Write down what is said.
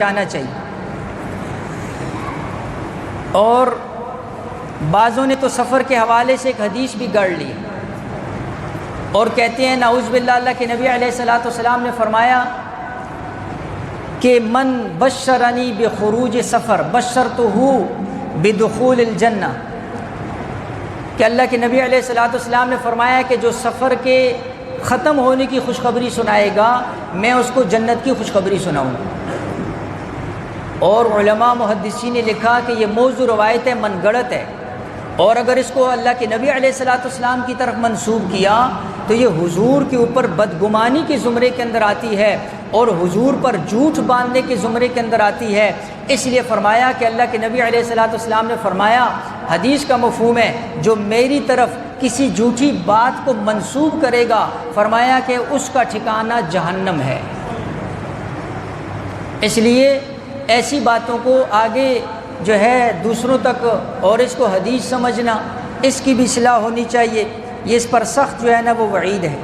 جانا چاہیے۔ اور بعضوں نے تو سفر کے حوالے سے ایک حدیث بھی گڑھ لی اور کہتے ہیں نعوذ باللہ اللہ کے نبی علیہ الصلوۃ والسلام نے فرمایا کہ من بشرنی بخروج سفر بشرتہ بدخول الجنہ، کہ اللہ کے نبی علیہ الصلوۃ والسلام نے فرمایا کہ جو سفر کے ختم ہونے کی خوشخبری سنائے گا میں اس کو جنت کی خوشخبری سناؤں گا۔ اور علماء محدثین نے لکھا کہ یہ موضوع روایت ہے، من گڑت ہے، اور اگر اس کو اللہ کے نبی علیہ الصلوۃ والسلام کی طرف منسوب کیا تو یہ حضور کے اوپر بدگمانی کے زمرے کے اندر آتی ہے اور حضور پر جھوٹ باندھنے کے زمرے کے اندر آتی ہے۔ اس لیے فرمایا کہ اللہ کے نبی علیہ الصلوۃ والسلام نے فرمایا، حدیث کا مفہوم ہے جو میری طرف کسی جھوٹی بات کو منسوب کرے گا، فرمایا کہ اس کا ٹھکانہ جہنم ہے۔ اس لیے ایسی باتوں کو آگے جو ہے دوسروں تک اور اس کو حدیث سمجھنا، اس کی بھی اصلاح ہونی چاہیے، یہ اس پر سخت جو ہے نا وہ وعید ہے۔